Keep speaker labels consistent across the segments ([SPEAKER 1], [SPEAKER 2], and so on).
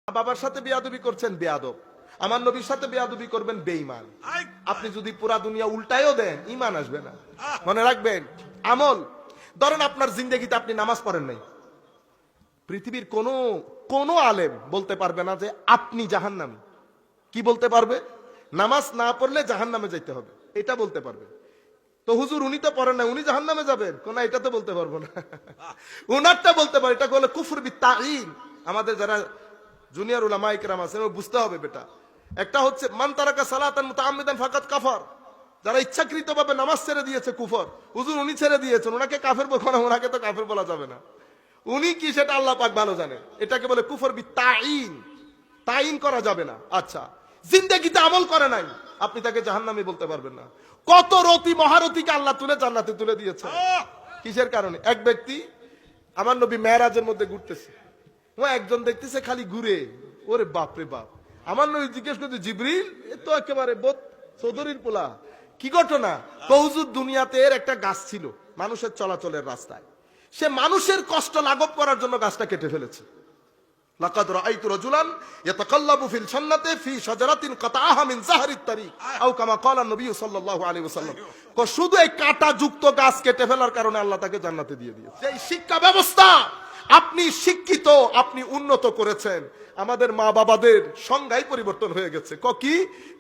[SPEAKER 1] বাবার সাথে বেয়াদবি করছেন বেয়াদব, আমার নবীর সাথে বেয়াদবি করবেন বেঈমান। আপনি যদি পুরা দুনিয়া উল্টায়ও দেন ঈমান আসবে না। মনে রাখবেন আমল। ধরেন আপনার জিন্দেগিতে আপনি নামাজ পড়েন নাই, পৃথিবীর কোন আলেম বলতে পারবে না যে আপনি জাহান্নামী। কি বলতে পারবে? নামাজ না পড়লে জাহান্নামে যাইতে হবে, এটা বলতে পারবে। তো হুজুর উনি তো পড়েন না, উনি জাহান্নামে যাবেন কোন, এটা তো বলতে পারবো না। উনারটা বলতে পারে, এটা বলে কুফর বিত্তাঈন। আমাদের যারা জুনিয়র উলামা ইকরাম আছেন বুঝতে হবে বেটা। একটা হচ্ছে মান তারাকা সালাতান মুতাআম্মিদান ফাকাত কাফার, যারা ইচ্ছাকৃতভাবে নামাজ ছেড়ে দিয়েছে কুফর। হুজুর উনি ছেড়ে দিয়েছেন, ওনাকে কাফের বলবো না, ওনাকে তো কাফের বলা যাবে না। উনি কি সেটা আল্লাহ পাক ভালো জানে, এটাকে বলে কুফর বিত্তাঈন, তাইন করা যাবে না। আচ্ছা, জিন্দেগিতে আমল করে নাই, আপনি তাকে জাহান্নামী বলতে পারবেন না। কত রতি মহারথীকে আল্লাহ তুলে জান্নাতে তুলে দিয়েছে, কিসের কারণে? এক ব্যক্তি আমার নবী মেরাজের মধ্যে ঘুরতেছে, ও একজন দেখতেছে খালি ঘুরে, ওরে বাপ রে বাপ। আমার নবী জিজ্ঞেস করতে, জিবরিল এ তো একেবারে বোধ চৌধুরীর পোলা, কি ঘটনা? হুজুর দুনিয়াতে এর একটা গাছ ছিল মানুষের চলাচলের রাস্তায়, সে মানুষের কষ্ট লাঘব করার জন্য গাছটা কেটে ফেলেছে। লাকাদ রাআইতু রাজুলান ইয়াতাকাল্লাবু ফিল জান্নাতি ফি শাজারাতিন কাতাআহা মিন যাহরিত তারিক আও কামা ক্বালা নবী সাল্লাল্লাহু আলাইহি ওয়াসাল্লাম। শুধু এই কাঁটা যুক্ত গাছ কেটে ফেলার কারণে আল্লাহ তাকে জান্নাতে দিয়ে দিয়েছে। এই শিক্ষা ব্যবস্থা আপনি শিক্ষিত, আপনি উন্নত করেছেন, আমাদের মা বাবাদের সংজ্ঞাই পরিবর্তন হয়ে গেছে। কি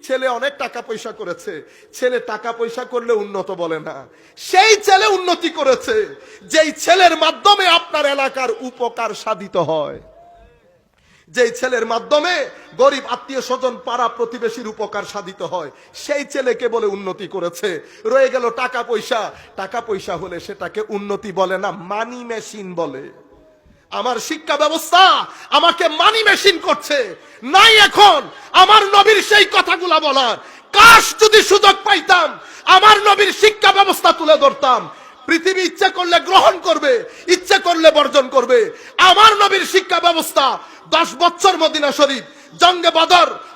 [SPEAKER 1] ছেলে অনেক টাকা পয়সা করেছে, ছেলে টাকা পয়সা করলে উন্নত বলে না, সেই ছেলে উন্নতি করেছে যেই ছেলের মাধ্যমে আপনার এলাকার উপকার সাধিত হয়, যেই ছেলের মাধ্যমে গরিব আত্মীয় স্বজন পাড়া প্রতিবেশীর উপকার সাধিত হয়, সেই ছেলেকে বলে উন্নতি করেছে। রয়ে গেল টাকা পয়সা, টাকা পয়সা হলে সেটাকে উন্নতি বলে না, মানি মেশিন বলে। আমার শিক্ষা ব্যবস্থা আমাকে মানি মেশিন করছে। নাই এখন আমার নবীর সেই কথাগুলা বলার। কাশ যদি সুযোগ পাইতাম আমার নবীর শিক্ষা ব্যবস্থা তুলে ধরতাম। পৃথিবী ইচ্ছা করলে গ্রহণ করবে, ইচ্ছা করলে বর্জন করবে। আমার নবীর শিক্ষা ব্যবস্থা 10 বছর মদিনা শরীফ, জঙ্গে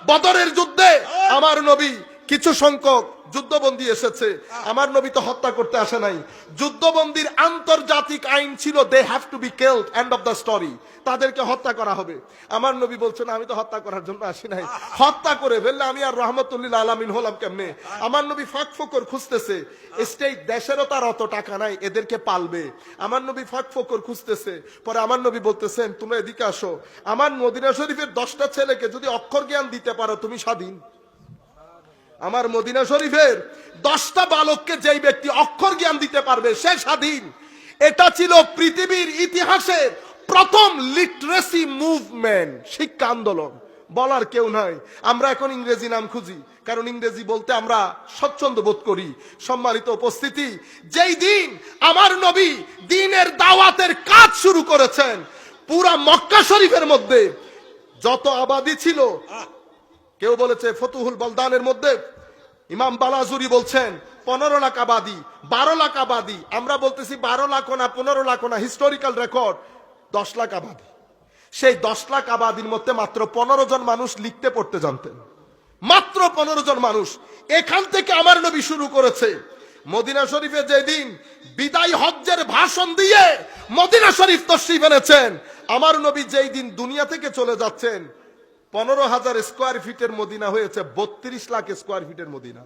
[SPEAKER 1] বদরের যুদ্ধে আমার নবী কিছু সংখ্যক যুদ্ধবন্দী এসেছে, আমার নবী তো হত্যা করতে আসে নাই। যুদ্ধবন্দীর আন্তর্জাতিক আইন ছিল they have to be killed, end of the story, তাদেরকে হত্যা করা হবে। আমার নবী বলছেন আমি তো হত্যা করার জন্য আসি নাই, হত্যা করে ফেললে আমি আর রহমতুল্লিল আলামিন হলাম কেমনে? আমার নবী ফাঁক ফোকর খুঁজতেছে, স্টেট দেশেরও তার অত টাকা নাই এদেরকে পালবে। আমার নবী ফাঁক ফোকর খুঁজতেছে, পরে আমার নবী বলতেছেন তোমরা এদিকে আসো, আমার মদিনা শরীফের 10টা ছেলেকে যদি অক্ষর জ্ঞান দিতে পারো তুমি স্বাধীন। আমার মদিনা শরীফের 10টা বালককে যেই ব্যক্তি অক্ষর জ্ঞান দিতে পারবে সে স্বাধীন। এটা ছিল পৃথিবীর ইতিহাসের প্রথম লিটারেসি মুভমেন্ট, শিক্ষা আন্দোলন। বলার কেউ নাই। আমরা এখন ইংরেজি নাম খুঁজি, কারণ ইংরেজি বলতে আমরা স্বচ্ছন্দ বোধ করি। সম্মানিত উপস্থিতি, যেই দিন আমার নবী দ্বীনের দাওয়াতের কাজ শুরু করেছেন, পুরা মক্কা শরীফের মধ্যে যত আবাদি ছিল, কেউ বলেছে ফতুহুল বলদানের মধ্যে ইমাম বালাজুরি বলছেন 15 লাখ আবাদি, 12 লাখ আবাদি। আমরা বলতেছি 12 লাখ না 15 লাখ না, হিস্টোরিক্যাল রেকর্ড 10 লাখ আবাদি। সেই 10 লাখ আবাদির মধ্যে মাত্র 15 জন মানুষ লিখতে পড়তে জানতেন, মাত্র 15 জন মানুষ। এখান থেকে আমার নবী শুরু করেছে। মদিনা শরীফে যেদিন বিদায় হজ্জের ভাষণ দিয়ে মদিনা শরীফ তশরিফ এনেছেন, আমার নবী যেই দিন দুনিয়া থেকে চলে যাচ্ছেন 15,000 স্কোয়ার ফিটের মদিনা হয়েছে 32 লাখ স্কোয়ার ফিটের মদিনা।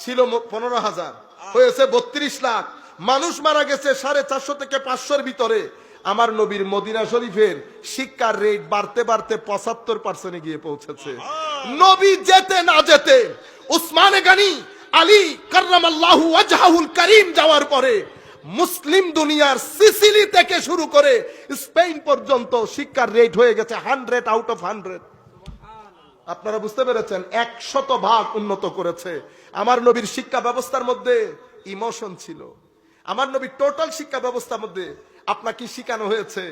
[SPEAKER 1] ছিল 15,000, হয়েছে 32 লাখ। মানুষ মারা গেছে 450 থেকে 500-র ভিতরে। আমার নবীর মদিনা শরীফের শিক্ষার রেট বাড়তে বাড়তে 75% গিয়ে পৌঁছেছে। নবী যেতে না যেতে উসমানে গনি আলী কাররামাল্লাহু ওয়াজহাহুল কারীম যাওয়ার পরে মুসলিম দুনিয়ার সিসিলি থেকে শুরু করে স্পেন পর্যন্ত শিক্ষার রেট হয়ে গেছে 100 আউট অফ 100। আপনারা বুঝতে পেরেছেন, 100% উন্নত করেছে। আমার নবীর শিক্ষা ব্যবস্থার মধ্যে ইমোশন ছিল। আমার নবীর টোটাল শিক্ষা ব্যবস্থার মধ্যে আপনাকে শিখানো হয়েছে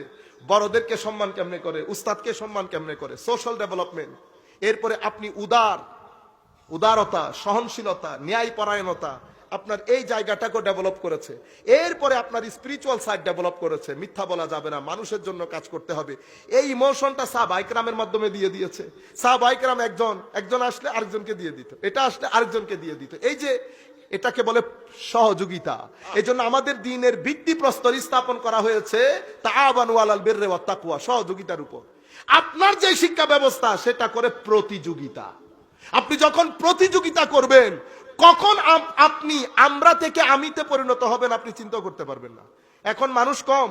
[SPEAKER 1] বড়দেরকে সম্মান কেমনে করে, উস্তাদকে সম্মান কেমনে করে, সোশ্যাল ডেভেলপমেন্ট। এরপরে আপনি উদারতা, সহনশীলতা, ন্যায়পরায়ণতা, আপনার এই জায়গাটাকে ডেভেলপ করেছে। এরপরে আপনার স্পিরিচুয়াল সাইড ডেভেলপ করেছে। মিথ্যা বলা যাবে না, মানুষের জন্য কাজ করতে হবে। এই ইমোশনটা সাহাবায়ে কেরামের মাধ্যমে দিয়ে দিয়েছে। সাহাবায়ে কেরাম একজন আসলে আরেকজনকে দিয়ে দিত, এটা আসলে আরেকজনকে দিয়ে দিত। এই যে এটাকে বলে সহযোগিতা। এজন্য আমাদের দ্বীনের ভিত্তি প্রস্তর স্থাপন করা হয়েছে তাআওয়ানু আলাল বিররি ওয়াত তাকওয়া, সহযোগিতার উপর। আপনার যে শিক্ষা ব্যবস্থা সেটা করে প্রতিযোগিতা। আপনি যখন প্রতিযোগিতা করবেন, কখন আপনি আমরা থেকে আমিতে পরিণত হবেন আপনি চিন্তা করতে পারবেন না। এখন মানুষ কম,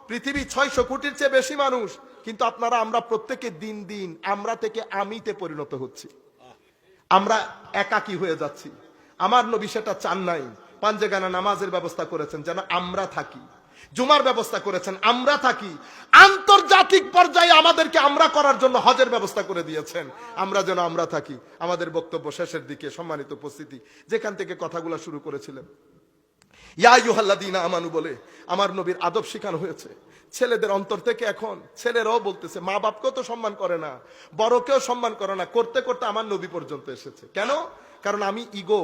[SPEAKER 1] পৃথিবী 600 কোটির চেয়ে বেশি মানুষ, কিন্তু আমরা প্রত্যেকে দিন দিন আমরা থেকে আমিতে পরিণত হচ্ছি। আমরা একাকী হয়ে যাচ্ছি। আমার নবী সেটা চান নাই। পাঞ্জেগানা নামাজের ব্যবস্থা করেছেন যেন আমরা থাকি, জুমার ব্যবস্থা করেছেন আমরা থাকি, আন্তর্জাতিক পর্যায়ে আমাদেরকে আমরা করার জন্য হজের ব্যবস্থা করে দিয়েছেন আমরা যেন আমরা থাকি। আমাদের বক্তব্য শেষের দিকে সম্মানিত উপস্থিতি, যেখান থেকে কথাগুলো শুরু করেছিলেন, ইয়া আইয়ুহাল্লাযীনা আমানু বলে আমার নবীর আদব শেখানো হয়েছে। ছেলেদের অন্তর থেকে এখন ছেলেরাও বলতেছে মা বাপকেও তো সম্মান করে না, বড়কেও সম্মান করে না, করতে করতে আমার নবী পর্যন্ত এসেছে। কেন? কারণ আমি ইগো,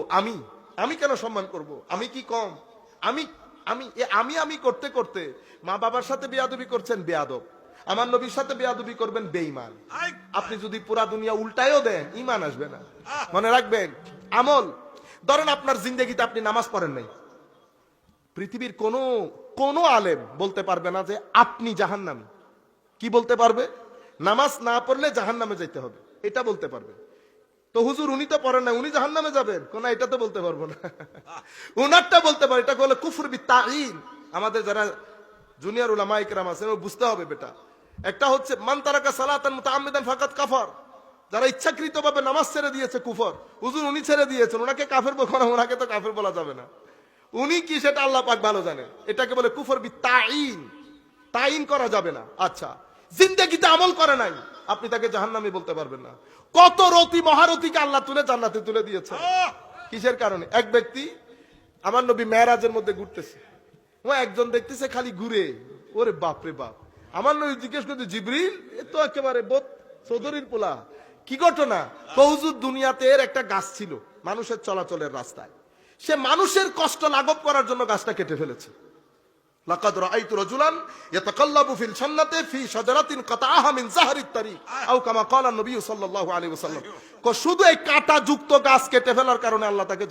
[SPEAKER 1] আমি কেন সম্মান করব? আমি কি কম? আমি আমি আমি আমি করতে করতে মা বাবার সাথে বেয়াদবি করছেন বেয়াদব, আমার নবীর সাথে বেয়াদবি করবেন বেঈমান। আপনি যদি পুরা দুনিয়া উল্টায়ও দেন ঈমান আসবে না। মনে রাখবেন, আমল, ধরেন আপনার জিন্দেগিতে আপনি নামাজ পড়েন নাই, পৃথিবীর কোন আলেম বলতে পারবে না যে আপনি জাহান্নামী। কি বলতে পারবে? নামাজ না পড়লে জাহান্নামে যেতে হবে, এটা বলতে পারবে। তো হুজুর উনি তো পড়েন না, উনি জাহান্নামে যাবেন, কোন এটা তো বলতে পারবো না। উনারটা বলতে পারে, এটা বলে কুফর বিতাইন। আমাদের যারা জুনিয়র উলামা ইকরাম আছেন বুঝতে হবে বেটা, একটা হচ্ছে মান তারাকা সালাতান মুতাআম্মিদান ফাকাত কাফার, যারা ইচ্ছাকৃতভাবে নামাজ ছেড়ে দিয়েছে কুফর। হুজুর উনি ছেড়ে দিয়েছেন, ওনাকে কাফের বলবো না, ওনাকে তো কাফের বলা যাবে না। উনি কি সেটা আল্লাহ পাক ভালো জানেন। এটাকে বলে কুফর বিতাইন, তাইন করা যাবে না। আচ্ছা, জিন্দেগিতে আমল করে নাই, আপনি তাকে জাহান্নামী বলতে পারবেন না। কত রতি মহারথীকে আল্লাহ তুলে জান্নাতে তুলে দিয়েছে, কিসের কারণে? এক ব্যক্তি আমার নবী মেরাজের মধ্যে ঘুরতেছে, ও একজন দেখতেছে খালি ঘুরে, ওরে বাপ রে বাপ। আমার নবী জিজ্ঞেস করতে, জিবরিল এ তো একেবারে বোধ চৌধুরীর পোলা, কি ঘটনা? হুজুর দুনিয়াতে এর একটা গাছ ছিল মানুষের চলাচলের রাস্তায়, সে মানুষের কষ্ট লাঘব করার জন্য গাছটা কেটে ফেলেছে। লাকাদ রাআইতু রাজুলান ইয়াতাকাল্লাবু ফিল জান্নাতি ফি শাজারাতিন কাতাআহা মিন যাহরিত তারিক আও কামা ক্বালা নবী সাল্লাল্লাহু আলাইহি ওয়াসাল্লাম। শুধু এই কাঁটা যুক্ত গাছ কেটে ফেলার কারণে আল্লাহ তাকে